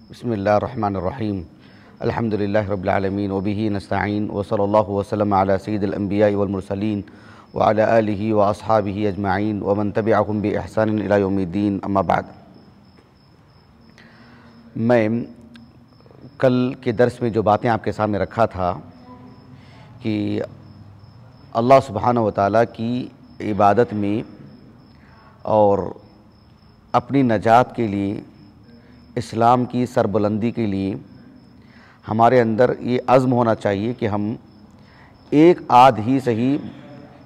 بسم اللہ الرحمن الرحیم الحمدللہ رب العالمین وبہ نستعین وصلی اللہ وسلم علی سید الانبیاء والمرسلین وعلی آلہ واصحابہ اجمعین ومن تبعہم بإحسان الی یوم الدین اما بعد۔ میں کل کے درس میں جو باتیں آپ کے سامنے رکھا تھا کہ اللہ سبحانہ و تعالیٰ کی عبادت میں اور اپنی نجات کے لیے، اسلام کی سربلندی کے لیے ہمارے اندر یہ عزم ہونا چاہیے کہ ہم ایک آدھ ہی صحیح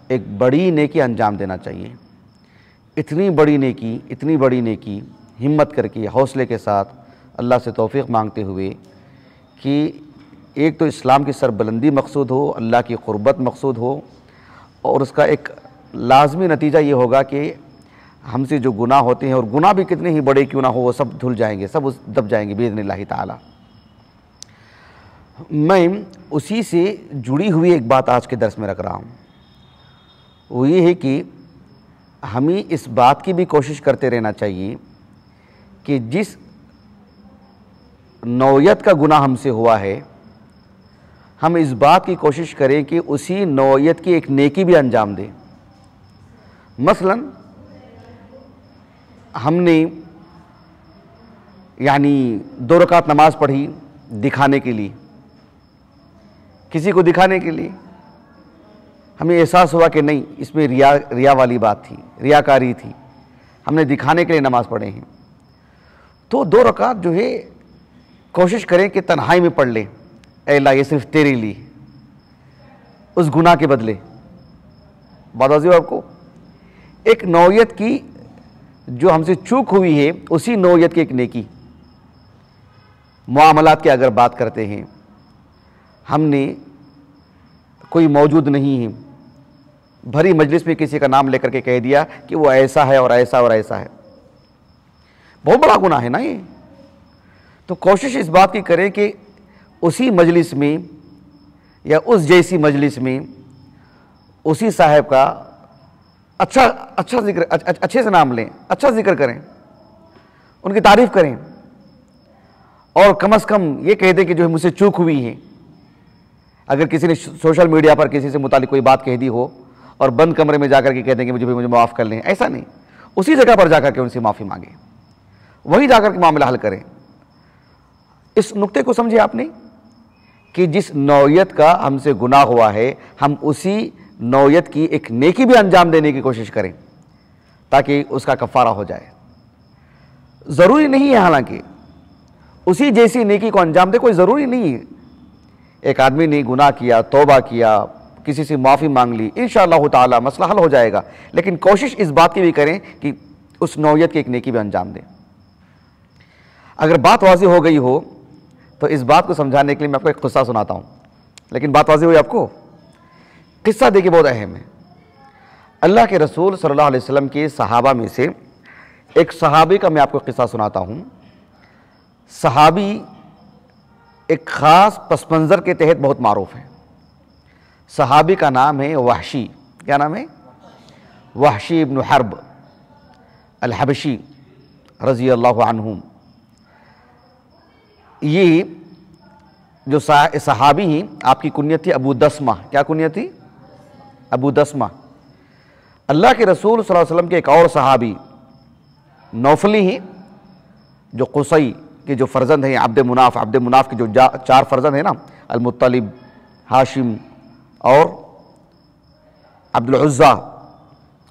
ایک بڑی نیکی انجام دینا چاہیے۔ اتنی بڑی نیکی ہمت کر کے، حوصلے کے ساتھ اللہ سے توفیق مانگتے ہوئے کہ ایک تو اسلام کی سربلندی مقصود ہو، اللہ کی قربت مقصود ہو، اور اس کا ایک لازمی نتیجہ یہ ہوگا کہ ہم سے جو گناہ ہوتے ہیں، اور گناہ بھی کتنے ہی بڑے کیوں نہ ہو، وہ سب دھل جائیں گے، سب دب جائیں گے باذن اللہ تعالی۔ میں اسی سے جڑی ہوئی ایک بات آج کے درس میں رکھ رہا ہوں، وہ یہ ہے کہ ہمیں اس بات کی بھی کوشش کرتے رہنا چاہیے کہ جس نوعیت کا گناہ ہم سے ہوا ہے، ہم اس بات کی کوشش کریں کہ اسی نوعیت کی ایک نیکی بھی انجام دیں۔ مثلا ہم نے 2 رکعت نماز پڑھی دکھانے کے لیے، کسی کو دکھانے کے لیے، ہمیں احساس ہوا کہ نہیں، اس میں ریا والی بات تھی، ریاکاری تھی، ہم نے دکھانے کے لیے نماز پڑھے ہیں، تو 2 رکعت جو ہے کوشش کریں کہ تنہائی میں پڑھ لیں، اے اللہ یہ صرف تیرے لیے، اس گناہ کے بدلے۔ بات واضح ہو آپ کو؟ ایک نوعیت کی جو ہم سے چوک ہوئی ہے، اسی نوعیت کی ایک نیکی۔ معاملات کی اگر بات کرتے ہیں، ہم نے کوئی موجود نہیں ہے، بھری مجلس میں کسی کا نام لے کر کے کہہ دیا کہ وہ ایسا ہے اور ایسا اور ایسا ہے، بہت بڑا گناہ ہے نا یہ۔ تو کوشش اس بات کی کریں کہ اسی مجلس میں یا اس جیسی مجلس میں اسی صاحب کا اچھا ذکر، اچھے سے نام لیں، اچھا ذکر کریں، ان کی تعریف کریں، اور کم از کم یہ کہہ دیں کہ جو مجھ سے چوک ہوئی ہے۔ اگر کسی نے سوشل میڈیا پر کسی سے متعلق کوئی بات کہہ دی ہو اور بند کمرے میں جا کر کے کہہ دیں کہ مجھے معاف کر لیں، ایسا نہیں، اسی جگہ پر جا کر کے ان سے معافی مانگیں، وہیں جا کر کے معاملہ حل کریں۔ اس نقطے کو سمجھے آپ نے کہ جس نوعیت کا ہم سے گناہ ہوا ہے، ہم اسی نوعیت کی ایک نیکی بھی انجام دینے کی کوشش کریں تاکہ اس کا کفارہ ہو جائے۔ ضروری نہیں ہے، حالانکہ اسی جیسی نیکی کو انجام دے، کوئی ضروری نہیں ہے۔ ایک آدمی نے گناہ کیا، توبہ کیا، کسی سے معافی مانگ لی، انشاءاللہ تعالی مسئلہ حل ہو جائے گا، لیکن کوشش اس بات کی بھی کریں کہ اس نوعیت کی ایک نیکی بھی انجام دیں۔ اگر بات واضح ہو گئی ہو تو اس بات کو سمجھانے کے لیے میں آپ کو ایک قصہ سناتا ہوں، لیکن بات واضح ہوئی آپ کو؟ قصہ دیکھیں، بہت اہم ہے۔ اللہ کے رسول صلی اللہ علیہ وسلم کے صحابہ میں سے ایک صحابی کا میں آپ کو قصہ سناتا ہوں۔ صحابی ایک خاص پس منظر کے تحت بہت معروف ہے۔ صحابی کا نام ہے وحشی۔ کیا نام ہے؟ وحشی ابن حرب الحبشی رضی اللہ عنہ۔ یہ جو صحابی ہیں، آپ کی کنیت تھی ابو دسمہ۔ کیا کنیت تھی؟ ابو دسمہ۔ اللہ کے رسول صلی اللہ علیہ وسلم کے ایک اور صحابی نوفلی ہیں، جو قصی کے جو فرزند ہیں، عبد مناف کے جو 4 فرزند ہیں نا، المطلب، ہاشم اور عبد العزیٰ،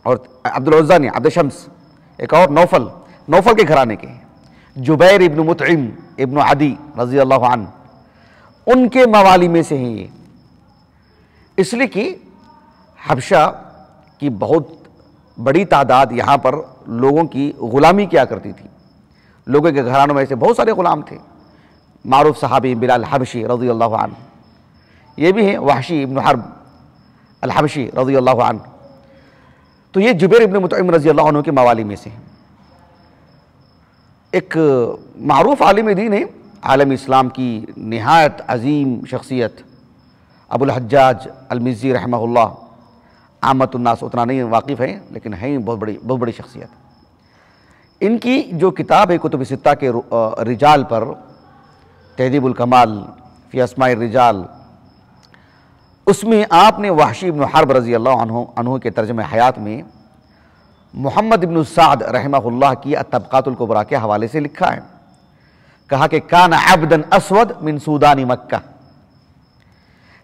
اور عبد العزیٰ نہیں، عبد شمس، ایک اور نوفل کے گھرانے کے ہیں، جبیر ابن مطعم ابن عدی رضی اللہ عنہ، ان کے موالی میں سے ہیں یہ۔ اس لیے کہ حبشہ کی بہت بڑی تعداد یہاں پر لوگوں کی غلامی کیا کرتی تھی، لوگوں کے گھرانوں میں سے بہت سارے غلام تھے۔ معروف صحابی بلال حبشی رضی اللہ عنہ، یہ بھی ہیں وحشی ابن حرب الحبشی رضی اللہ عنہ۔ تو یہ جبیر ابن مطعم رضی اللہ عنہ کے موالی میں سے ہیں۔ ایک معروف عالم دین ہے، عالم اسلام کی نہایت عظیم شخصیت، ابو الحجاج المزی رحمہ اللہ۔ عامت الناس اتنا نہیں واقف ہیں، لیکن ہیں بہت بڑی شخصیت۔ ان کی جو کتاب ہے کتب ستہ کے رجال پر، تہذیب الکمال فی اسماء الرجال، اس میں آپ نے وحشی بن حرب رضی اللہ عنہ کے ترجمہ حیات میں محمد بن سعد رحمہ اللہ کی الطبقات الکبریٰ کے حوالے سے لکھا ہے، کہا کہ کان عبدا اسود من سودان مکہ،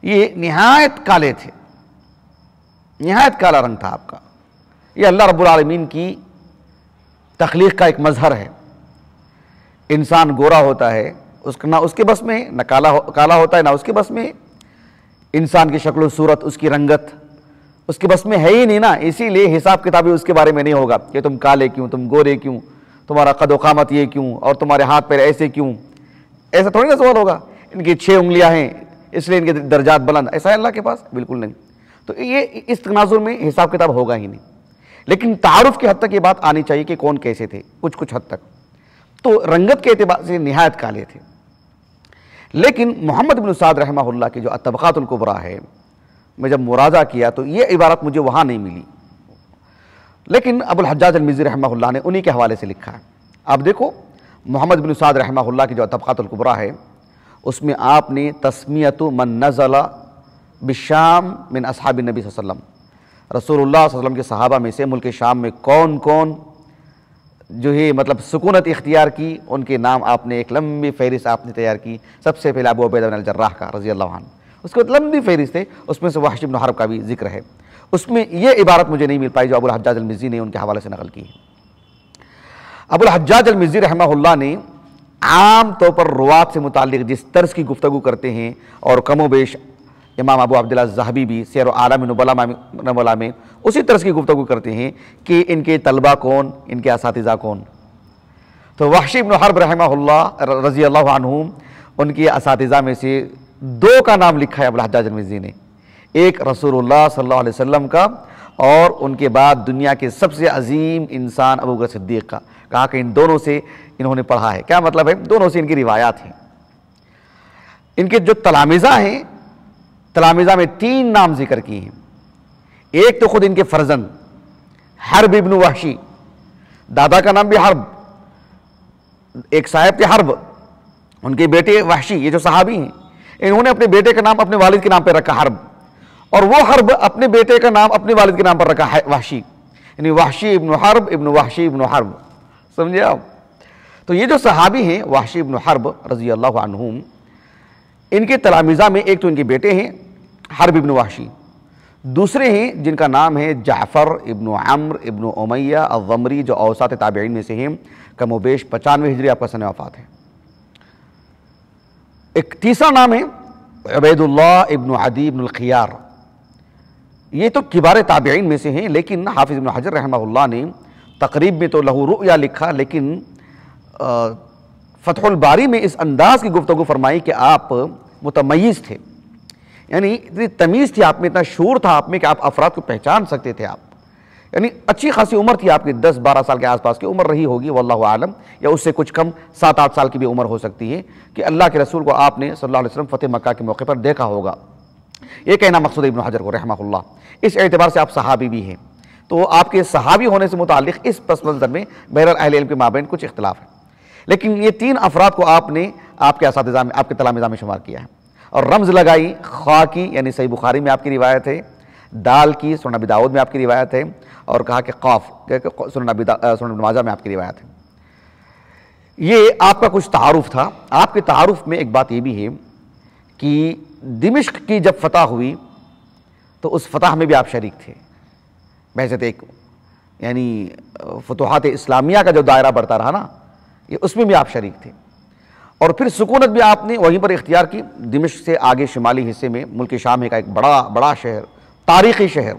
یہ نہایت کالے تھے، نہایت کالا رنگ تھا آپ کا۔ یہ اللہ رب العالمین کی تخلیق کا ایک مظہر ہے۔ انسان گورا ہوتا ہے، نہ اس کے بس میں، نہ کالا ہوتا ہے نہ اس کے بس میں، انسان کی شکل و صورت، اس کی رنگت اس کے بس میں ہے ہی نہیں نا، اسی لیے حساب کتابی اس کے بارے میں نہیں ہوگا کہ تم کالے کیوں، تم گورے کیوں، تمہارا قد و قامت یہ کیوں، اور تمہارے ہاتھ پیر ایسے کیوں، ایسا تھوڑی نا سوال ہوگا۔ ان کی 6 انگلیاں ہیں اس لیے ان کے درجات بلند، ایسا ہے اللہ کے پاس؟ بالکل نہیں۔ تو یہ اس تناظر میں حساب کتاب ہوگا ہی نہیں، لیکن تعارف کی حد تک یہ بات آنی چاہیے کہ کون کیسے تھے، کچھ حد تک۔ تو رنگت کے اعتبار سے نہایت کالے تھے، لیکن محمد بن سعد رحمہ اللہ کی جو الطبقات الکبریٰ ہے، میں جب مراجعہ کیا تو یہ عبارت مجھے وہاں نہیں ملی، لیکن ابو الحجاج المزی رحمہ اللہ نے انہی کے حوالے سے لکھا ہے۔ آپ دیکھو محمد بن سعد رحمہ اللہ کی جو الطبقات الکبریٰ ہے، اس میں آپ نے تسمیۃ من نزل بالشام من اصحاب النبی صلی اللہ علیہ وسلم، رسول اللہ صلی اللہ علیہ وسلم کے صحابہ میں سے ملک شام میں کون کون جو ہے مطلب سکونت اختیار کی، ان کے نام آپ نے ایک لمبی فہرست آپ نے تیار کی۔ سب سے پہلے ابو عبیدہ بن الجراح کا رضی اللہ عنہ، اس کے بعد لمبی فہرست ہے، اس میں سے وحشی بن حرب کا بھی ذکر ہے۔ اس میں یہ عبارت مجھے نہیں مل پائی جو ابو الحجاج المزی نے ان کے حوالے سے نقل کی ہے۔ ابو الحجاج المزی رحمہ اللہ نے عام طور پر روات سے متعلق جس طرز کی گفتگو کرتے ہیں، اور کم و بیش امام ابو عبداللہ الذہبی بھی سیر و اعلام نبلاء میں اسی طرز کی گفتگو کرتے ہیں کہ ان کے طلبہ کون، ان کے اساتذہ کون۔ تو وحشی بن حرب رحمہ اللہ رضی اللہ عنہ، ان کے اساتذہ میں سے 2 کا نام لکھا ہے ابو الحجاج المزی نے، ایک رسول اللہ صلی اللہ علیہ وسلم کا، اور ان کے بعد دنیا کے سب سے عظیم انسان ابو بکر صدیق کا۔ کہا کہ ان دونوں سے انہوں نے پڑھا ہے۔ کیا مطلب ہے؟ دونوں سے ان کی روایات ہیں۔ ان کے جو تلامذہ ہیں، تلامذہ میں 3 نام ذکر کیے ہیں۔ ایک تو خود ان کے فرزند حرب ابن وحشی، دادا کا نام بھی حرب، ایک صاحب کے حرب، ان کے بیٹے وحشی، یہ جو صحابی ہیں، انہوں نے اپنے بیٹے کا نام اپنے والد کے نام پر رکھا حرب، اور وہ حرب اپنے بیٹے کا نام اپنے والد کے نام پر رکھا ہے وحشی، یعنی وحشی ابن حرب ابن وحشی ابن حرب، سمجھے آپ؟ تو یہ جو صحابی ہیں وحشی ابن حرب رضی اللہ عنہم، ان کے تلامذہ میں ایک تو ان کے بیٹے ہیں حرب ابن وحشی، دوسرے ہیں جن کا نام ہے جعفر ابن عمرو ابن امیہ الضمری، جو اوساط تابعین میں سے ہیں، کم و بیش 95 ہجری آپ کا سن وفات ہے۔ ایک تیسرا نام ہے عبید اللہ ابن عدی ابن الخیار، یہ تو کبار تابعین میں سے ہیں، لیکن حافظ ابن حجر رحمہ اللہ نے تقریب میں تو لہو رؤیا لکھا، لیکن فتح الباری میں اس انداز کی گفتگو فرمائی کہ آپ متمیز تھے، یعنی اتنی تمیز تھی آپ میں، اتنا شعور تھا آپ میں کہ آپ افراد کو پہچان سکتے تھے آپ، یعنی اچھی خاصی عمر تھی آپ کی، 10-12 سال کے آس پاس کی عمر رہی ہوگی واللہ عالم، یا اس سے کچھ کم 7-8 سال کی بھی عمر ہو سکتی ہے، کہ اللہ کے رسول کو آپ نے صلی اللہ علیہ وسلم فتح مکہ کے موقع پر دیکھا ہوگا، یہ کہنا مقصود ابن حجر کو رحمہ اللہ۔ اس اعتبار سے آپ صحابی بھی ہیں، تو آپ کے صحابی ہونے سے متعلق اس پس منظر میں بہرحال اہل علم کے مابین کچھ اختلاف ہے، لیکن یہ 3 افراد کو آپ نے آپ کے اساتذہ میں، آپ کے تلامذہ میں شمار کیا ہے، اور رمز لگائی خا کی، یعنی صحیح بخاری میں آپ کی روایت ہے، دال کی سنن ابی داؤد میں آپ کی روایت ہے، اور کہا کہ قاف سنن ابن ماجہ میں آپ کی روایت ہے۔ یہ آپ کا کچھ تعارف تھا۔ آپ کے تعارف میں ایک بات یہ بھی ہے کہ دمشق کی جب فتح ہوئی تو اس فتح میں بھی آپ شریک تھے، بحیثیت ایک یعنی فتوحات اسلامیہ کا جو دائرہ بڑھتا رہا نا، یہ اس میں بھی آپ شریک تھے، اور پھر سکونت بھی آپ نے وہیں پر اختیار کی۔ دمشق سے آگے شمالی حصے میں ملک شام کا ایک بڑا شہر، تاریخی شہر،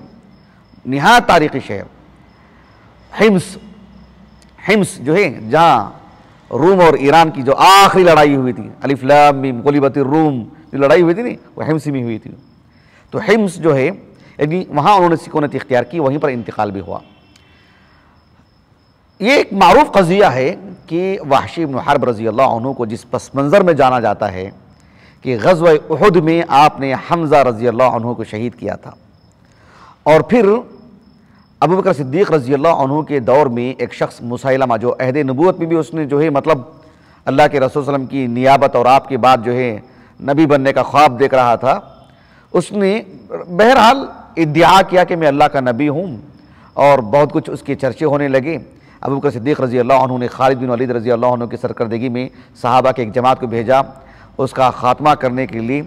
نہایت تاریخی شہر حمص جو ہے، جہاں روم اور ایران کی جو آخری لڑائی ہوئی تھی، الف لام میم غلبت الروم، جو لڑائی ہوئی تھی نا، وہ حمص میں ہوئی تھی۔ تو حمص جو ہے یعنی وہاں انہوں نے سکونت اختیار کی، وہیں پر انتقال بھی ہوا۔ یہ ایک معروف قضیہ ہے کہ وحشی بن حرب رضی اللہ عنہ کو جس پس منظر میں جانا جاتا ہے کہ غزوہ احد میں آپ نے حمزہ رضی اللہ عنہ کو شہید کیا تھا، اور پھر ابو بکر صدیق رضی اللہ عنہ کے دور میں ایک شخص مسیلمہ، جو عہد نبوت میں بھی اس نے جو ہے مطلب اللہ کے رسول صلی اللہ علیہ وسلم کی نیابت اور آپ کے بعد جو ہے نبی بننے کا خواب دیکھ رہا تھا، اس نے بہرحال ادعا کیا کہ میں اللہ کا نبی ہوں، اور بہت کچھ اس کے چرچے ہونے لگے۔ ابوبکر صدیق رضی اللہ عنہ نے خالد بن ولید رضی اللہ عنہ کی سرکردگی میں صحابہ کے ایک جماعت کو بھیجا اس کا خاتمہ کرنے کے لیے،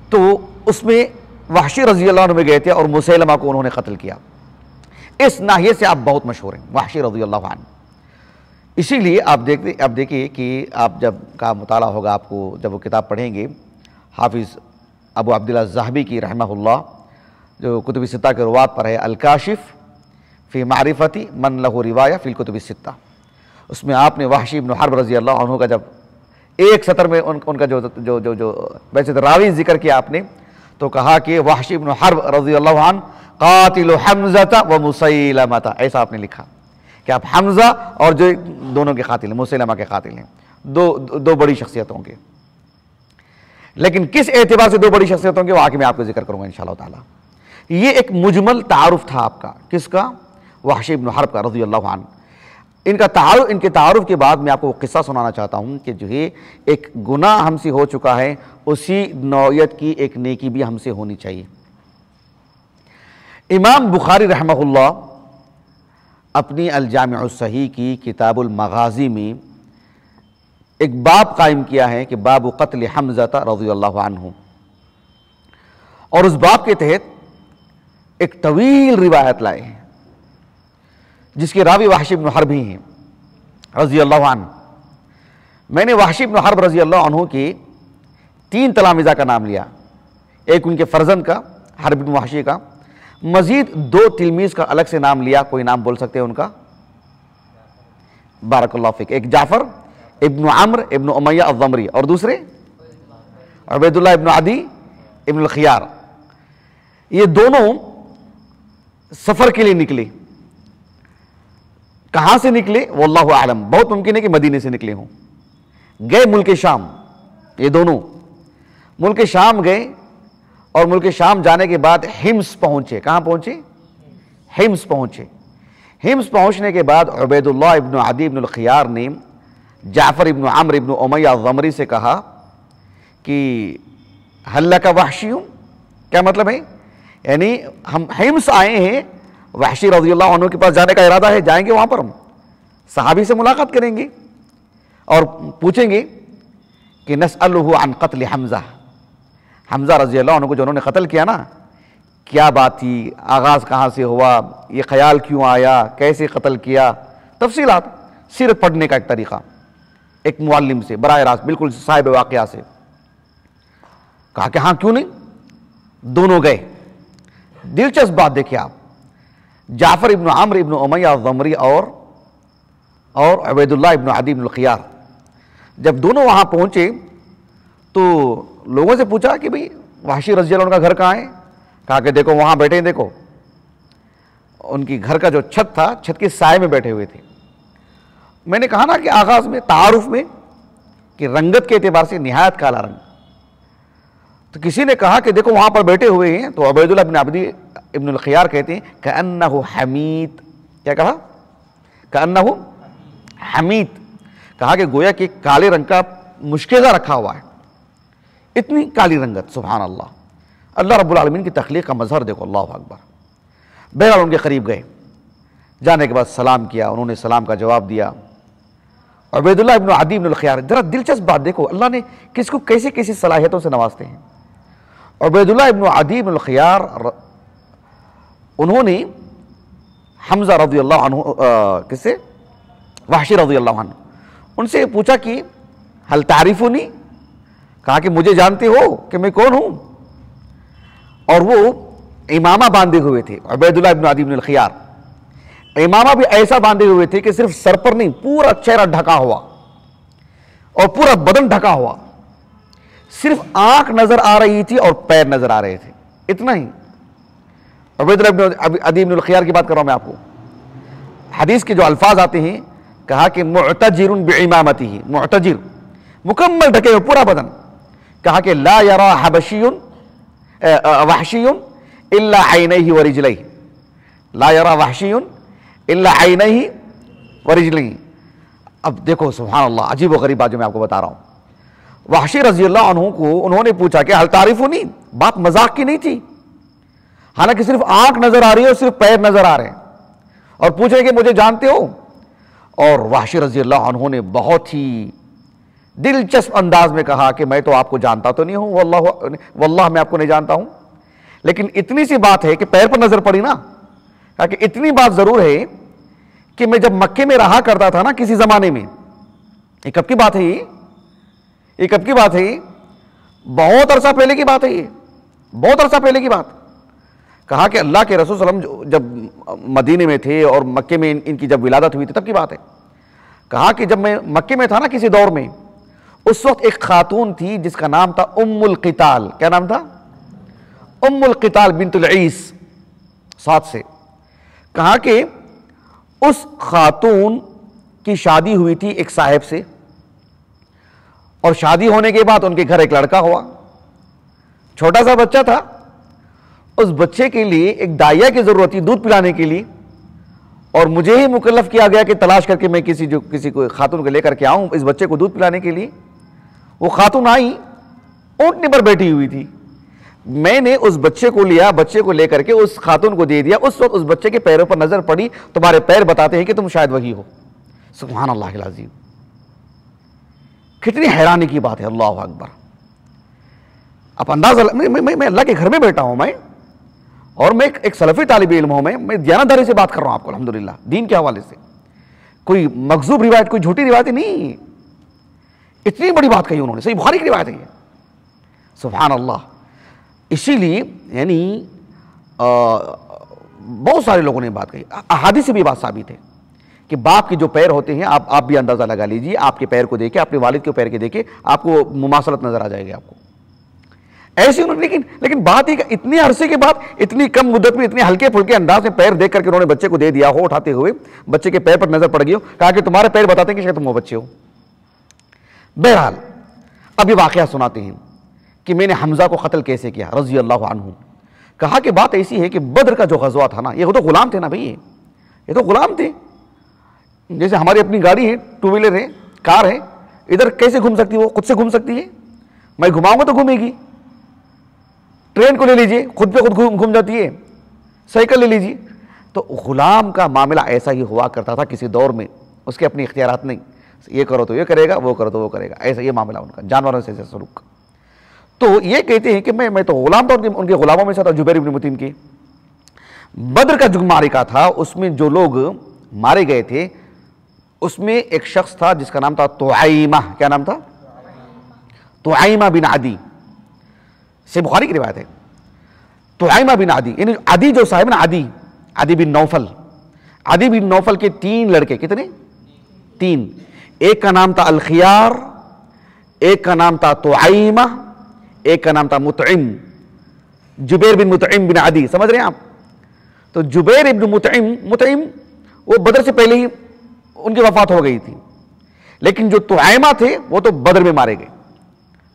تو اس میں وحشی رضی اللہ عنہ میں گئے تھے اور مسیلمہ کو انہوں نے قتل کیا۔ اس ناحیے سے آپ بہت مشہور ہیں، وحشی رضی اللہ عنہ۔ اسی لیے آپ دیکھیے کہ آپ جب کا مطالعہ ہوگا، آپ کو جب وہ کتاب پڑھیں گے حافظ ابو عبداللہ الذہبی کی رحمہ اللہ، جو کتب ستہ کے روات پر ہے، الکاشف فی معرفتی من لہ روایہ فی الکتب الستہ، اس میں آپ نے وحشی بن حرب رضی اللہ عنہ کا جب ایک سطر میں ان کا جو ویسے راوی ذکر کیا آپ نے، تو کہا کہ وحشی بن حرب رضی اللہ عنہ قاتل حمزہ و مسیلمہ، ایسا آپ نے لکھا کہ آپ حمزہ اور جو دونوں کے قاتل ہیں، مسیلمہ کے قاتل ہیں، دو بڑی شخصیتوں کے۔ لیکن کس اعتبار سے دو بڑی شخصیتوں کے، وہ آگے میں آپ کو ذکر کروں گا انشاءاللہ تعالی۔ یہ ایک مجمل تعارف تھا آپ کا، کس کا؟ وحشی بن حرب کا رضی اللہ عنہ۔ ان کے تعارف کے بعد میں آپ کو وہ قصہ سنانا چاہتا ہوں کہ جو ہے ایک گناہ ہم سے ہو چکا ہے، اسی نوعیت کی ایک نیکی بھی ہم سے ہونی چاہیے۔ امام بخاری رحمہ اللہ اپنی الجامع الصحیح کی کتاب المغازی میں ایک باب قائم کیا ہے کہ باب قتل حمزہ رضی اللہ عنہ، اور اس باب کے تحت ایک طویل روایت لائے ہیں جس کے راوی وحشی بن حرب ہی ہیں رضی اللہ عنہ۔ میں نے وحشی بن حرب رضی اللہ عنہ کے 3 تلامذہ کا نام لیا، ایک ان کے فرزند کا حرب بن وحشی کا، مزید 2 تلمیذ کا الگ سے نام لیا، کوئی نام بول سکتے ہیں ان کا؟ بارک اللہ فیک۔ ایک جعفر ابن عمرو ابن امیہ الضمری، اور دوسرے عبید اللہ ابن عدی ابن الخیار۔ یہ دونوں سفر کے لیے نکلے۔ کہاں سے نکلے واللہ اعلم، بہت ممکن ہے کہ مدینے سے نکلے ہوں، گئے ملک شام۔ یہ دونوں ملک شام گئے، اور ملک شام جانے کے بعد حمص پہنچے۔ کہاں پہنچے؟ حمص پہنچے۔ حمص پہنچنے کے بعد عبید اللہ ابن عدی ابن الخیار نے جعفر ابن عمرو ابن امیہ الضمری سے کہا کہ حل لک وحشی، کیا مطلب ہے؟ یعنی ہم حمص آئے ہیں، وحشی رضی اللہ عنہ کے پاس جانے کا ارادہ ہے، جائیں گے وہاں پر، ہم صحابی سے ملاقات کریں گے اور پوچھیں گے کہ نسألہ عن قتل حمزہ، حمزہ رضی اللہ عنہ کو جو انہوں نے قتل کیا نا، کیا بات تھی، آغاز کہاں سے ہوا، یہ خیال کیوں آیا، کیسے قتل کیا، تفصیلات، سیرت پڑھنے کا ایک طریقہ، ایک معلم سے براہ راست، بالکل صاحب واقعہ سے۔ کہا کہ ہاں کیوں نہیں، دونوں گئے۔ دلچسپ بات دیکھیں آپ، جعفر ابن عمرو ابن امیہ الضمری اور عبید اللہ ابن عدی ابن الخیار جب دونوں وہاں پہنچے تو لوگوں سے پوچھا کہ بھئی وحشی رضی اللہ عنہ کا گھر کہاں ہے؟ کہا کہ دیکھو وہاں بیٹھے ہیں، دیکھو ان کی گھر کا جو چھت تھا، چھت کے سائے میں بیٹھے ہوئے تھے۔ میں نے کہا نا کہ آغاز میں تعارف میں کہ رنگت کے اعتبار سے نہایت کالا رنگ، تو کسی نے کہا کہ دیکھو وہاں پر بیٹھے ہوئے ہیں، تو عبید اللہ ابن عدی ابن الخیار کہتے ہیں کأنہ حمیت، کیا کہا؟ کأنہ حمیت، کہا کہ گویا کہ کالے رنگ کا مشکیزہ رکھا ہوا ہے، اتنی کالی رنگت، سبحان اللہ، اللہ رب العالمین کی تخلیق کا مظہر دیکھو، اللہ اکبر۔ بہرحال ان کے قریب گئے، جانے کے بعد سلام کیا، انہوں نے سلام کا جواب دیا۔ عبید اللہ ابن عدی ابن الخیار، ذرا دلچسپ بات دیکھو، اللہ نے کس کو کیسی کیسی صلاحیتوں سے نوازتے ہیں۔ عبید اللہ ابن عدی ابن الخیار انہوں نے حمزہ رضی اللہ عنہ کس سے؟ وحشی رضی اللہ عنہ، ان سے پوچھا کہ حل تعریفونی، کہا کہ مجھے جانتے ہو کہ میں کون ہوں؟ اور وہ امامہ باندھے ہوئے تھے، عبید اللہ ابن عدی ابن الخیار امامہ بھی ایسا باندھے ہوئے تھے کہ صرف سر پر نہیں، پورا چہرہ ڈھکا ہوا اور پورا بدن ڈھکا ہوا، صرف آنکھ نظر آ رہی تھی اور پیر نظر آ رہے تھے، اتنا ہی۔ عبید اللہ ابن عدی ابن الخیار کی بات کر رہا ہوں میں آپ کو، حدیث کے جو الفاظ آتے ہیں، کہا کہ معتجر بعمامتہ، معتجر مکمل ڈھکے ہوئے پورا بدن، کہا کہ لا یرا حبشی وحشی الا عینیہ ورجلیہ، لا یرا وحشی الا عینیہ ورجلیہ، اب دیکھو سبحان اللہ، عجیب و غریب بات جو میں آپ کو بتا رہا ہوں. وحشی رضی اللہ عنہ کو انہوں نے پوچھا کہ حل تعریفونی، بات مذاق کی نہیں تھی، حالانکہ صرف آنکھ نظر آ رہی ہے اور صرف پیر نظر آ رہے ہیں، اور پوچھ رہے کہ مجھے جانتے ہو؟ اور وحشی رضی اللہ عنہ نے بہت ہی دلچسپ انداز میں کہا کہ میں تو آپ کو جانتا تو نہیں ہوں، واللہ میں آپ کو نہیں جانتا ہوں، لیکن اتنی سی بات ہے کہ پیر پر نظر پڑی نا. کہا کہ اتنی بات ضرور ہے کہ میں جب مکے میں رہا کرتا تھا نا کسی زمانے میں، یہ کب کی بات ہے؟ یہ کب کی بات ہے؟ بہت عرصہ پہلے کی بات ہے، یہ بہت عرصہ پہلے کی بات. کہا کہ اللہ کے رسول صلی اللہ علیہ وسلم جب مدینے میں تھے اور مکے میں ان کی جب ولادت ہوئی تھی تب کی بات ہے. کہا کہ جب میں مکے میں تھا نا کسی دور میں، اس وقت ایک خاتون تھی جس کا نام تھا ام القتال. کیا نام تھا؟ ام القتال بنت العیس، ساتھ سے. کہا کہ اس خاتون کی شادی ہوئی تھی ایک صاحب سے، اور شادی ہونے کے بعد ان کے گھر ایک لڑکا ہوا، چھوٹا سا بچہ تھا. اس بچے کے لیے ایک دائیا کی ضرورت تھی دودھ پلانے کے لیے، اور مجھے ہی مکلف کیا گیا کہ تلاش کر کے میں کسی کو خاتون کو لے کر کے آؤں اس بچے کو دودھ پلانے کے لیے. وہ خاتون آئی، اونٹنی پر بیٹھی ہوئی تھی. میں نے اس بچے کو لیا، بچے کو لے کر کے اس خاتون کو دے دیا. اس وقت اس بچے کے پیروں پر نظر پڑی، تمہارے پیر بتاتے ہیں کہ تم شاید وہی ہو. سبحان اللہ العظیم، کتنی حیرانی کی بات ہے. اللہ اکبر. اب اندازہ، میں اللہ کے گھر میں بیٹھا ہوں، میں اور میں ایک سلفی طالب علم ہوں، میں دیانتداری سے بات کر رہا ہوں آپ کو الحمدللہ دین کے حوالے سے. کوئی مکذوب روایت، کوئی جھوٹی روایت نہیں. اتنی بڑی بات کہی انہوں نے، صحیح بخاری کی روایت ہے یہ. سبحان اللہ. اسی لیے یعنی بہت سارے لوگوں نے بات کہی، احادیث سے بھی بات ثابت ہے کہ باپ کے جو پیر ہوتے ہیں، آپ بھی اندازہ لگا لیجئے، آپ کے پیر کو دیکھیں، اپنے والد کے پیر کے دیکھیں، آپ کو مماثلت نظر آ جائے گی آپ کو. ایسی انہوں نے، لیکن بات ہی کہ اتنے عرصے کے بعد اتنی کم مدت میں اتنے ہلکے پھلکے انداز میں پیر دیکھ کر کے انہوں نے بچے کو دے دیا ہو اٹھاتے ہوئے. بچے کے پیر پر نظر پڑ گئی ہو، کہا کہ تمہارے پیر بتاتے ہیں کہ شاید تم وہ بچے ہو. بہرحال اب یہ واقعہ سناتے ہیں کہ میں نے حمزہ کو قتل کیسے کیا رضی اللہ عنہ. کہا کہ بات ایسی ہے کہ بدر کا جو غزوہ تھا نا، یہ تو غلام تھے نا بھائی، یہ تو غلام تھے. جیسے ہماری اپنی گاڑی ہے، ٹو ویلر ہے، کار ہے، ادھر کیسے گھوم سکتی ہے؟ وہ خود سے گھوم سکتی ہے، میں گھماؤں گا تو گھومے گی. ٹرین کو لے لیجئے، خود پہ خود گھوم جاتی ہے. سائیکل لے لیجئے. تو غلام کا معاملہ ایسا ہی ہوا کرتا تھا کسی دور میں. اس کے اپنے اختیارات نہیں، یہ کرو تو یہ کرے گا، وہ کرو تو وہ کرے گا، ایسا یہ معاملہ ان کا، جانوروں سے ایسا سلوک. تو یہ کہتے ہیں کہ میں تو غلام تھا، ان کے غلاموں میں سے تھا جبیر بن مطعم کے. بدر کا جو معرکہ تھا اس میں جو لوگ مارے گئے تھے اس میں ایک شخص تھا جس کا نام تھا طعیمہ. کیا نام تھا؟ طعیمہ بن عدی. سے بخاری کی روایت ہے. طعیمہ بن عدی، یعنی عدی جو صاحب نا، عدی بن نوفل. عدی بن نوفل کے 3 لڑکے، کتنے؟ 3. ایک کا نام تھا الخیار، ایک کا نام تھا طعیمہ، ایک کا نام تھا مطعم. جبیر بن مطعم بن عدی، سمجھ رہے ہیں آپ؟ تو جبیر بن مطعم وہ بدر سے پہلے ہی ان کی وفات ہو گئی تھی، لیکن جو طعیمہ تھے وہ تو بدر میں مارے گئے،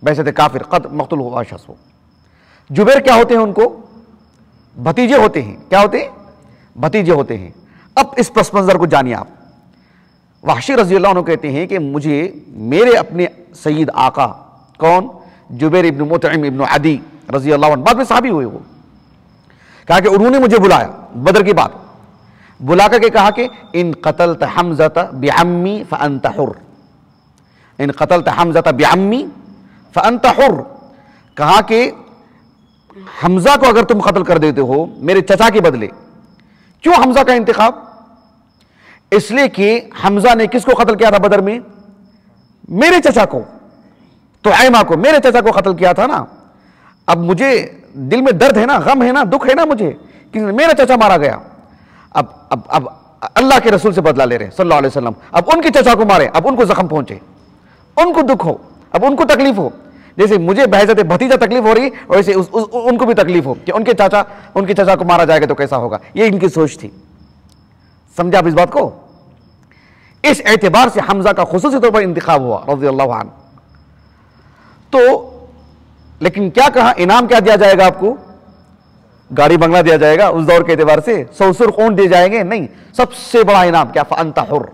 ویسے تھے کافر، قد مقتول ہوا شخص. ہو جبیر کیا ہوتے ہیں؟ ان کو بھتیجے ہوتے ہیں. کیا ہوتے ہیں؟ بھتیجے ہوتے ہیں. اب اس پس منظر کو جانیے آپ. وحشی رضی اللہ عنہ کہتے ہیں کہ مجھے میرے اپنے سید آقا، کون؟ جبیر ابن مطعم ابن عدی رضی اللہ عنہ، بعد میں صحابی ہوئے. وہ کہا کہ انہوں نے مجھے بلایا بدر کی بات، بلا کر کے کہا کہ ان قتلت حمزہ بعمی فانت حر. ان قتلت حمزہ بعمی فانت حر. کہا کہ حمزہ کو اگر تم قتل کر دیتے ہو میرے چچا کے بدلے. کیوں حمزہ کا انتخاب؟ اس لیے کہ حمزہ نے کس کو قتل کیا تھا بدر میں؟ میرے چچا کو، طعیمہ کو، میرے چچا کو قتل کیا تھا نا. اب مجھے دل میں درد ہے نا، غم ہے نا، دکھ ہے نا مجھے کہ میرا چچا مارا گیا. اب اللہ کے رسول سے بدلہ لے رہے صلی اللہ علیہ وسلم. اب ان کے چچا کو مارے، اب ان کو زخم پہنچے، ان کو دکھ ہو، اب ان کو تکلیف ہو. جیسے مجھے بحیثیت بھتیجا تکلیف ہو رہی ہے ویسے ان کو بھی تکلیف ہو کہ ان کے چچا کو مارا جائے گا تو کیسا ہوگا. یہ ان کی سوچ تھی. سمجھا آپ اس بات کو؟ اس اعتبار سے حمزہ کا خصوصی طور پر انتخاب ہوا رضی اللہ عنہ. تو لیکن کیا کہا؟ انعام کیا دیا جائے گا آپ کو؟ گاڑی بنگلہ دیا جائے گا اس دور کے اعتبار سے، 100 سرخ اونٹ دیے جائیں گے؟ نہیں، سب سے بڑا انعام کیا؟ فانت حر.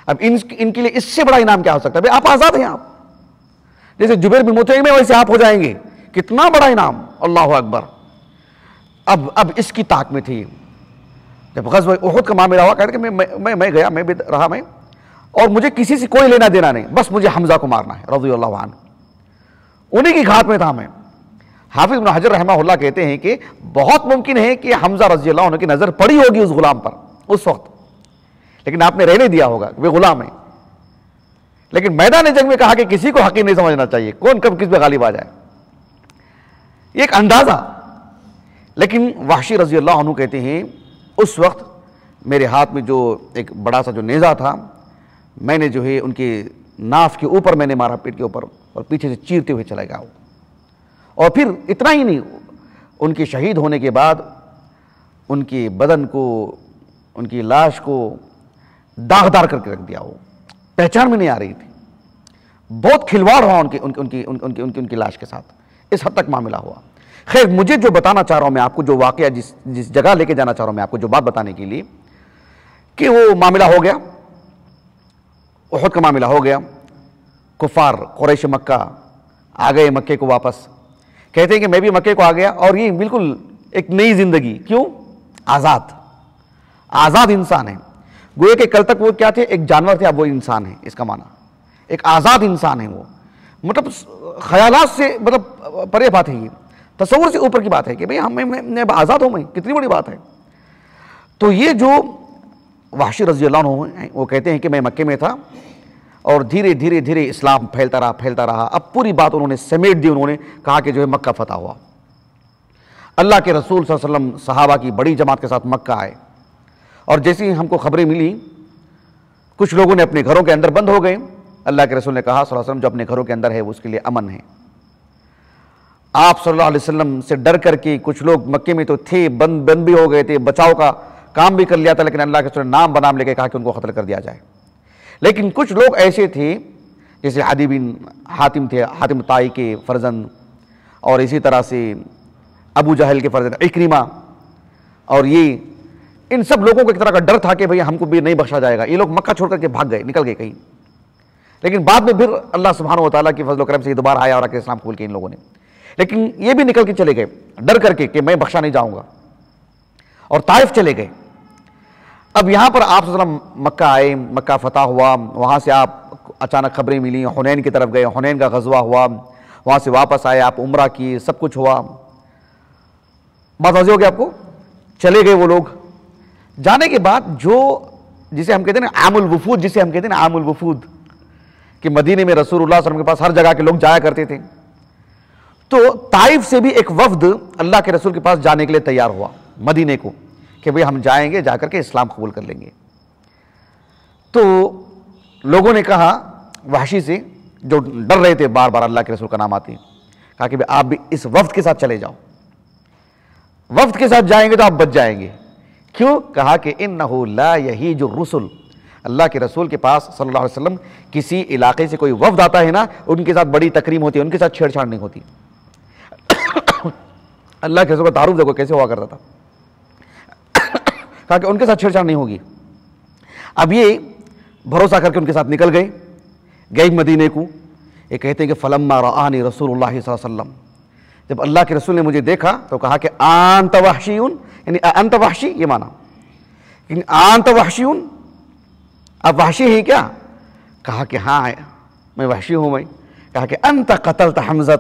اب ان کے لیے اس سے بڑا انعام کیا ہو سکتا ہے؟ آپ آزاد ہیں، آپ جیسے جبیر بن مطعم میں ویسے آپ ہو جائیں گے، کتنا بڑا انعام، اللہ اکبر۔ اب اس کی طاق میں تھی، جب غزوہ احد کا معاملہ ہوا، کہتے کہ میں گیا، میں بھی رہا، میں اور مجھے کسی سے کوئی لینا دینا نہیں، بس مجھے حمزہ کو مارنا ہے رضی اللہ عنہ، انہی کی گھات میں تھا میں۔ حافظ ابن حجر رحمہ اللہ کہتے ہیں کہ بہت ممکن ہے کہ حمزہ رضی اللہ عنہ کی نظر پڑی ہوگی اس غلام پر اس وقت، لیکن آپ نے رہنے دیا ہوگا کہ وہ غلام ہے، لیکن میدان جنگ میں کہا کہ کسی کو حقیر نہیں سمجھنا چاہیے، کون کب کس پہ غالب آ جائے، یہ ایک اندازہ۔ لیکن وحشی رضی اللہ عنہ کہتے ہیں اس وقت میرے ہاتھ میں جو ایک بڑا سا جو نیزہ تھا، میں نے جو ہے ان کے ناف کے اوپر میں نے مارا، پیٹ کے اوپر، اور پیچھے سے چیرتے ہوئے چلا گیا۔ اور پھر اتنا ہی نہیں، ان کے شہید ہونے کے بعد ان کے بدن کو، ان کی لاش کو داغدار کر کے رکھ دیا، وہ پہچان میں نہیں آ رہی تھی، بہت کھلواڑ ہوا ان کی لاش کے ساتھ، اس حد تک معاملہ ہوا۔ خیر، مجھے جو بتانا چاہ رہا ہوں میں آپ کو، جو واقعہ جس جگہ لے کے جانا چاہ رہا ہوں میں آپ کو، جو بات بتانے کے لیے کہ وہ معاملہ ہو گیا، احد کا معاملہ ہو گیا، کفار قریش مکہ آ گئے مکے کو واپس، کہتے ہیں کہ میں بھی مکے کو آ گیا، اور یہ بالکل ایک نئی زندگی، کیوں؟ آزاد انسان ہے، گویا کہ کل تک وہ کیا تھے؟ ایک جانور تھے، اب وہ انسان ہے، اس کا معنی ایک آزاد انسان ہے وہ، مطلب خیالات سے مطلب پرے بات ہے، یہ تصور سے اوپر کی بات ہے کہ بھئی میں آزاد ہوں، میں کتنی بڑی بات ہے۔ تو یہ جو وحشی رضی اللہ عنہ ہیں، وہ کہتے ہیں کہ میں مکے میں تھا، اور دھیرے دھیرے دھیرے اسلام پھیلتا رہا، اب پوری بات انہوں نے سمیٹ دی، انہوں نے کہا کہ جو ہے مکہ فتح ہوا، اللہ کے رسول صلی اللہ علیہ وسلم صحابہ کی بڑی جماعت کے ساتھ مکہ آئے، اور جیسے ہی ہم کو خبریں ملی، کچھ لوگوں نے اپنے گھروں کے اندر بند ہو گئے، اللہ کے رسول نے کہا صلی اللہ علیہ وسلم جو اپنے گھروں کے اندر ہے وہ اس کے لیے امن ہے۔ آپ صلی اللہ علیہ وسلم سے ڈر کر کے کچھ لوگ مکے میں تو تھے، بند بھی ہو گئے تھے، بچاؤ کا کام بھی کر لیا تھا، لیکن اللہ کے رسول نے نام بنام لے کے کہا کہ ان کو قتل کر دیا جائے۔ لیکن کچھ لوگ ایسے تھے، جیسے عدی بن حاتم تھے، حاتم طائی کے فرزند، اور اسی طرح سے ابو جہل کے فرزند عکرمہ، اور یہ ان سب لوگوں کو ایک طرح کا ڈر تھا کہ بھئی ہم کو بھی نہیں بخشا جائے گا، یہ لوگ مکہ چھوڑ کر کے بھاگ گئے، نکل گئے کہیں، لیکن بعد میں پھر اللہ سبحانہ و تعالیٰ کی فضل و کرم سے یہ دوبارہ آیا اور آ کے اسلام قبول کیا ان لوگوں نے، لیکن یہ بھی نکل کے چلے گئے ڈر کر کے کہ میں بخشا نہیں جاؤں گا، اور طائف چلے گئے۔ اب یہاں پر آپ صلی اللہ علیہ وسلم مکہ آئے، مکہ فتح ہوا، وہاں سے آپ اچانک خبریں ملی، حنین کی طرف گئے، حنین کا غزوہ ہوا، وہاں سے واپس آئے، آپ عمرہ کی، سب کچھ ہوا، بات واضح ہو گیا آپ کو، چلے گئے وہ لوگ۔ جانے کے بعد جسے ہم کہتے ہیں نا عام الوفود، کہ مدینے میں رسول اللہ صلی اللہ علیہ وسلم کے پاس ہر جگہ کے لوگ جایا کرتے تھے، تو طائف سے بھی ایک وفد اللہ کے رسول کے پاس جانے کے لیے تیار ہوا مدینے کو، کہ بھئی ہم جائیں گے، جا کر کے اسلام قبول کر لیں گے۔ تو لوگوں نے کہا وحشی سے، جو ڈر رہے تھے بار بار اللہ کے رسول کا نام آتے، کہا کہ آپ بھی اس وفد کے ساتھ چلے جاؤ، وفد کے ساتھ جائیں گے تو آپ بچ جائیں گے۔ کیوں؟ کہا کہ انہو لا یہیج الرسل، اللہ کے رسول کے پاس صلی اللہ علیہ وسلم کسی علاقے سے کوئی وفد آتا ہے نا، ان کے ساتھ بڑی تکریم ہوتی ہے، ان کے ساتھ چھیڑ چھاڑ نہیں ہوتی۔ اللہ کے رسول کا تعارف دیکھو کیسے ہوا کرتا تھا، کہا کہ ان کے ساتھ چھیڑ چھاڑ نہیں ہوگی۔ اب یہ بھروسہ کر کے ان کے ساتھ نکل گئے مدینے کو۔ یہ کہتے ہیں کہ فلما رآنی رسول اللہ صلی اللہ علیہ وسلم، جب اللہ کے رسول نے مجھے دیکھا تو کہا کہ انت وحشیون، یعنی انت وحشی، یہ مانا یعنی انت وحشیون، اب وحشی ہیں کیا؟ کہا کہ ہاں میں وحشی ہوں میں۔ کہا کہ انت قتلت حمزہ،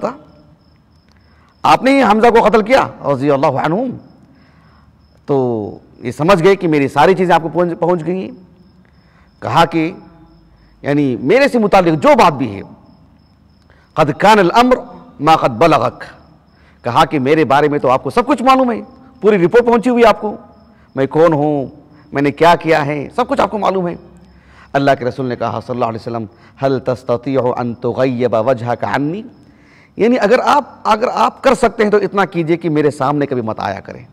آپ نے ہی حمزہ کو قتل کیا رضی اللہ عنہم۔ تو یہ سمجھ گئے کہ میری ساری چیزیں آپ کو پہنچ گئی ہیں۔ کہا کہ یعنی میرے سے متعلق جو بات بھی ہے، قد کان الامر ما قد بلغک، کہا کہ میرے بارے میں تو آپ کو سب کچھ معلوم ہے، پوری رپورٹ پہنچی ہوئی آپ کو، میں کون ہوں، میں نے کیا کیا ہے، سب کچھ آپ کو معلوم ہے۔ اللہ کے رسول نے کہا صلی اللہ علیہ وسلم هل تستطيع ان تغیب وجهك عنی، یعنی اگر آپ کر سکتے ہیں تو اتنا کیجئے کہ میرے سامنے کبھی مت آیا کریں۔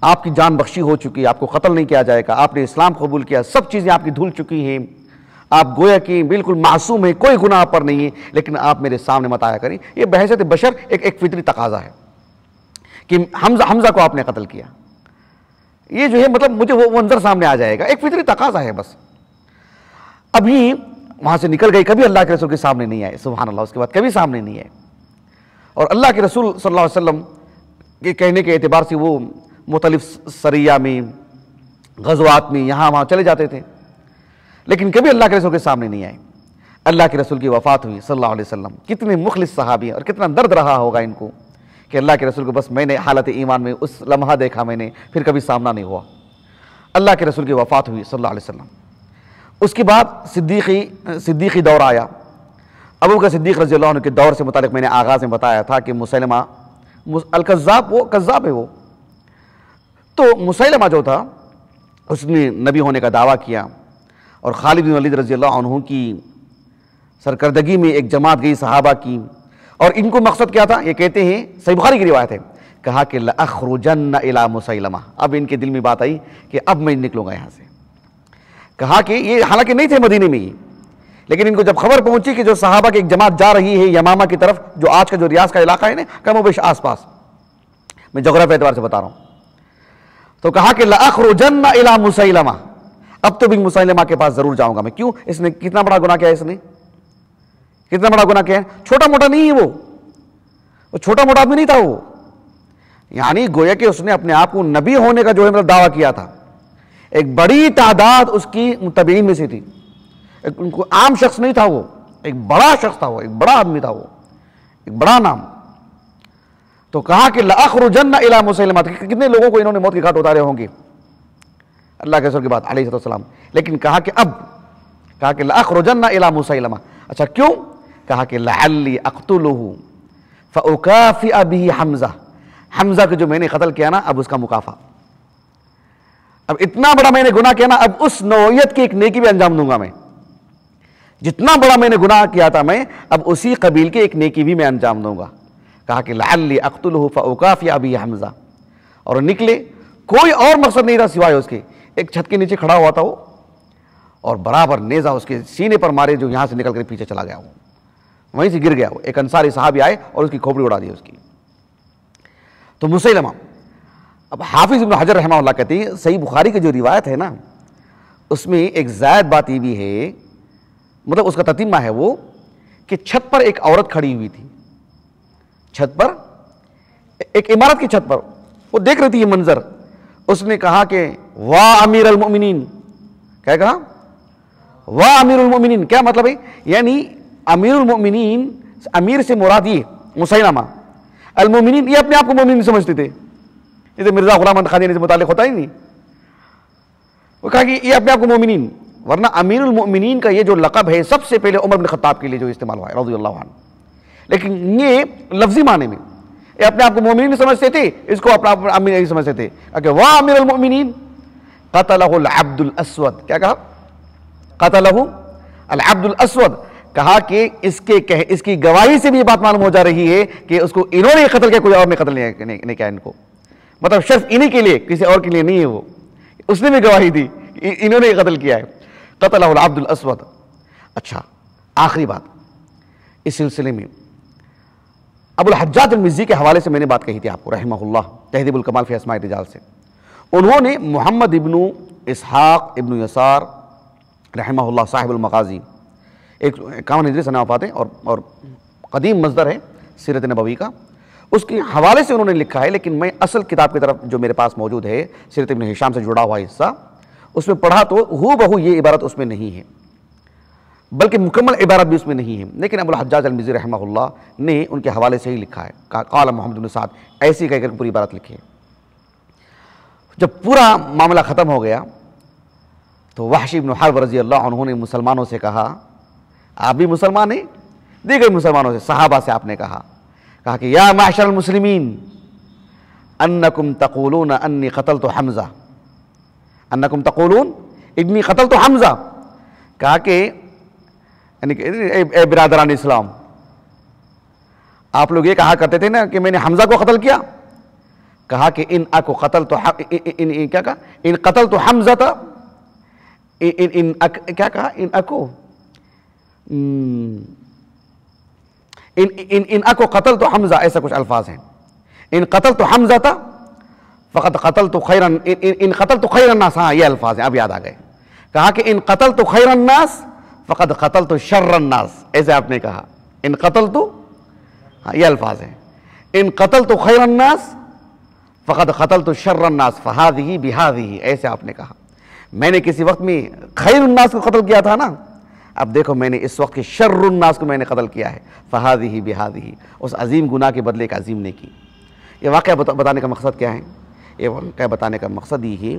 آپ کی جان بخشی ہو چکی، آپ کو قتل نہیں کیا جائے گا، آپ نے اسلام قبول کیا، سب چیزیں آپ کی دھل چکی ہیں، آپ گویا کہ بالکل معصوم ہیں، کوئی گناہ آپ پر نہیں ہے، لیکن آپ میرے سامنے مت آیا کریں۔ یہ بحیثیت بشر ایک فطری تقاضا ہے کہ حمزہ کو آپ نے قتل کیا، یہ جو ہے مطلب مجھے وہ منظر سامنے آ جائے گا، ایک فطری تقاضا ہے بس۔ ابھی وہاں سے نکل گئی، کبھی اللہ کے رسول کے سامنے نہیں آئے، سبحان اللہ، اس کے بعد کبھی سامنے نہیں آئے. اور اللہ کے رسول صلی اللہ علیہ وسلم کے کہنے کے اعتبار سے وہ مختلف سریہ میں، غزوات میں یہاں وہاں چلے جاتے تھے، لیکن کبھی اللہ کے رسول کے سامنے نہیں آئے. اللہ کے رسول کی وفات ہوئی صلی اللہ علیہ وسلم. کتنے مخلص صحابی ہیں، اور کتنا درد رہا ہوگا ان کو کہ اللہ کے رسول کو بس میں نے حالت ایمان میں اس لمحہ دیکھا، میں نے پھر کبھی سامنا نہیں ہوا. اللہ کے رسول کی وفات ہوئی صلی اللہ علیہ وسلم. اس کے بعد صدیقی دور آیا. ابو بکر صدیق رضی اللہ عنہ کے دور سے متعلق میں نے آغاز میں بتایا تھا کہ مسیلمہ الکذاب، وہ کذاب ہے وہ. تو مسیلمہ جو تھا اس نے نبی ہونے کا دعویٰ کیا، اور خالد بن ولید رضی اللہ عنہ کی سرکردگی میں ایک جماعت گئی صحابہ کی، اور ان کو مقصد کیا تھا؟ یہ کہتے ہیں، صحیح بخاری کی روایت ہے، کہا کہ لَأَخْرُجَنَّ إِلَى مسیلمہ. اب ان کے دل میں بات آئی کہ اب میں نکلوں گا یہاں سے. کہا کہ یہ حالانکہ نہیں تھے مدینے میں ہی، لیکن ان کو جب خبر پہنچی کہ جو صحابہ کی ایک جماعت جا رہی ہے یمامہ کی طرف، جو آج کا جو ریاض کا علاقہ ہے نا، کم و بیش آس پاس، میں جغرافیہ اعتبار سے بتا رہا ہوں، تو کہا کہ لَأَخْرُجَنَّ إِلَى مسیلمہ، اب تو بھی مسیلمہ کے پاس ضرور جاؤں گا میں. کیوں؟ اس نے کتنا بڑا گناہ کیا ہے، اس نے کتنا بڑا گناہ کیا ہے. چھوٹا موٹا نہیں ہے وہ چھوٹا موٹا آدمی نہیں تھا وہ، یعنی گویا کہ اس نے اپنے آپ کو نبی ہونے کا جو ہے مطلب دعویٰ کیا تھا. ایک بڑی تعداد اس کی متبعین میں سے تھی، ان کو عام شخص نہیں تھا، وہ ایک بڑا شخص تھا، وہ ایک بڑا آدمی تھا، وہ ایک بڑا نام. تو کہا کہ لَأَخْرُجَنَّ إِلَى مسیلمہ. کتنے لوگوں کو انہوں نے موت کے گھاٹ اتارے ہوں گے اللہ کے رسول کے بعد علیہ السلام. لیکن کہا کہ لَأَخْرُجَنَّ إِلَى مسیلمہ. اچھا کیوں؟ کہا کہ لَعَلِّي أَقْتُلُهُ فَأُكَافِئَ بِهِ حمزہ. حمزہ کو جو میں نے قتل کیا نا، اب اس کا مکافہ، اب اتنا بڑا میں نے گناہ کیا نا، اب اس نوعیت کی ایک نیکی بھی انجام دوں گا میں. جتنا بڑا میں نے گناہ کیا تھا میں، اب اسی قبیل کی ایک نیکی بھی میں انجام دوں گا. کہا کہ لعلی اقتلہ فاکافئ بہ حمزہ. اور نکلے، کوئی اور مقصد نہیں تھا سوائے اس کے، ایک چھت کے نیچے کھڑا ہوا تھا وہ، اور برابر نیزہ اس کے سینے پر مارے، جو یہاں سے نکل کر پیچھے چلا گیا، وہ وہیں سے گر گیا. وہ ایک انصاری صحابی آئے اور اس کی کھوپڑی اڑا دی اس کی. تو مسیلمہ، اب حافظ ابن حجر رحمہ اللہ کہتے ہیں صحیح بخاری کی جو روایت ہے نا، اس میں ایک زائد بات یہ بھی ہے، مطلب اس کا تتمہ ہے وہ، کہ چھت پر ایک عورت کھڑی ہوئی تھی، چھت پر، ایک عمارت کی چھت پر، وہ دیکھ رہی تھی یہ منظر. اس نے کہا کہ واہ امیر المؤمنین. کیا کہا؟ واہ امیر المؤمنین. کیا مطلب ہے؟ یعنی امیر المؤمنین، امیر سے مراد یہ مسیلمہ، المؤمنین یہ اپنے آپ کو مومن سمجھتے تھے، جیسے مرزا غلام احمد قادیانی سے متعلق ہوتا ہی نہیں. وہ کہا کہ یہ اپنے آپ کو مومنین، ورنہ امیر المؤمنین کا یہ جو لقب ہے سب سے پہلے عمر بن خطاب کے لیے جو استعمال ہوا ہے رضی اللہ عنہ. لیکن یہ لفظی معنی میں یہ اپنے آپ کو مومنین سمجھتے تھے، اس کو اپنا امیر نہیں سمجھتے تھے. کہ واہ امیر المؤمنین قتلہ العبد الاسود. کیا کہا؟ قتلہ العبد الاسود. کہا کہ اس کی گواہی سے بھی یہ بات معلوم ہو جا رہی ہے کہ اس کو انہوں نے قتل کیا، کوئی اور نے قتل نہیں کیا ان کو. مطلب صرف انہی کے لیے، کسی اور کے لیے نہیں ہے. وہ اس نے بھی گواہی دی کہ انہوں نے قتل کیا ہے. قتلہ العبد الاسود. اچھا، آخری بات اس سلسلے میں، ابو الحجاج المزی کے حوالے سے میں نے بات کہی تھی آپ کو رحمہ اللہ، تہذیب الکمال فی اسماء الرجال سے. انہوں نے محمد ابن اسحاق ابن یسار رحمہ اللہ صاحب المغازی، ایک 51 ہجری سنہ وفات ہے اور قدیم مصدر ہے سیرت نبوی کا، اس کے حوالے سے انہوں نے لکھا ہے. لیکن میں اصل کتاب کی طرف جو میرے پاس موجود ہے، سیرت ابن ہشام سے جڑا ہوا حصہ، اس میں پڑھا تو ہو بہو یہ عبارت اس میں نہیں ہے، بلکہ مکمل عبارت بھی اس میں نہیں ہے. لیکن ابو الحجاج المزی رحمہ اللہ نے ان کے حوالے سے ہی لکھا ہے، قال محمد بن سعد، ایسی کہہ کر پوری عبارت لکھی ہے. جب پورا معاملہ ختم ہو گیا تو وحشی بن حرب رضی اللہ عنہ نے مسلمانوں سے کہا، آپ بھی مسلمان ہیں، دیگر مسلمانوں سے، صحابہ سے آپ نے کہا کہ یا معشر المسلمین انکم تقولون انی قتلت حمزہ، انکم تقولون انی قتلت حمزہ. کہا کہ اے برادران اسلام، آپ لوگ یہ کہا کرتے تھے نا کہ میں نے حمزہ کو قتل کیا. کہا کہ ان اکو قتلت، کیا کہا؟ ان قتلت حمزہ، کیا کہا؟ ان اکو ان اکو قتلت حمزہ، ایسا کچھ الفاظ ہیں. ان قتلت حمزہ فقد قتلت خیر، ان قتلت خیر الناس، ہاں یہ الفاظ ہیں، اب یاد آ گئے. کہا کہ ان قتلت خیر الناس فقد قتلت شر الناس، ایسے آپ نے کہا. ان قتلت، ہاں یہ الفاظ ہیں. ان قتلت خیر الناس فقد قتلت شر الناس فہذہ بہذہ، ایسے آپ نے کہا. میں نے کسی وقت میں خیر الناس کو قتل کیا تھا نا، اب دیکھو میں نے اس وقت کے شر الناس کو میں نے قتل کیا ہے. فہذہ بہذہ، اس عظیم گناہ کے بدلے ایک عظیم نیکی. یہ واقعہ بتانے کا مقصد کیا ہے؟ یہ واقعہ بتانے کا مقصد یہ ہے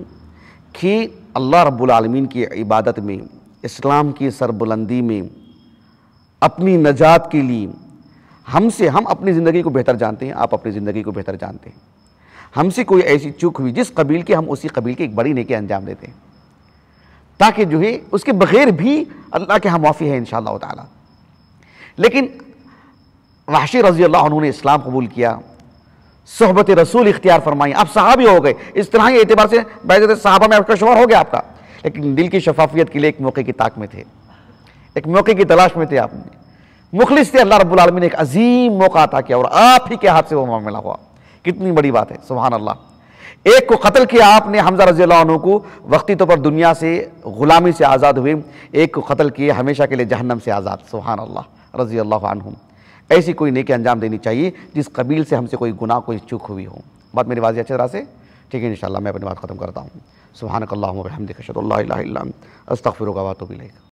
کہ اللہ رب العالمین کی عبادت میں، اسلام کی سربلندی میں، اپنی نجات کے لیے ہم اپنی زندگی کو بہتر جانتے ہیں، آپ اپنی زندگی کو بہتر جانتے ہیں. ہم سے کوئی ایسی چوک ہوئی جس قبیل کے، ہم اسی قبیل کے ایک بڑی نیکی انجام دیتے ہیں، تاکہ جو ہے اس کے بغیر بھی اللہ کے ہم معافی ہے انشاءاللہ تعالی. لیکن وحشی رضی اللہ عنہ نے اسلام قبول کیا، صحبت رسول اختیار فرمائی، آپ صحابی ہو گئے. اصطلاحی اعتبار سے بعض صحابہ میں آپ کا شمار ہو گیا آپ کا، لیکن دل کی شفافیت کے لیے ایک موقع کی طاق میں تھے، ایک موقع کی تلاش میں تھے. آپ نے مخلص تھے، اللہ رب العالمین نے ایک عظیم موقع عطا کیا اور آپ ہی کے ہاتھ سے وہ معاملہ ہوا. کتنی بڑی بات ہے، سبحان اللہ. ایک کو قتل کیا آپ نے، حمزہ رضی اللہ عنہ کو وقتی طور پر دنیا سے غلامی سے آزاد ہوئے. ایک کو قتل کیا ہمیشہ کے لیے جہنم سے آزاد. سبحان اللہ، رضی اللہ عنہم. ایسی کوئی نیکی انجام دینی چاہیے جس قبیل سے ہم سے کوئی گناہ، کوئی چوک ہوئی ہو. بات میری واضح اچھی طرح سے ٹھیک ہے؟ انشاءاللہ میں اپنی بات ختم کرتا ہوں. سبحانک اللہم و بحمدک، اشہد ان لا الہ الا انت، استغفرک و اتوب الیک.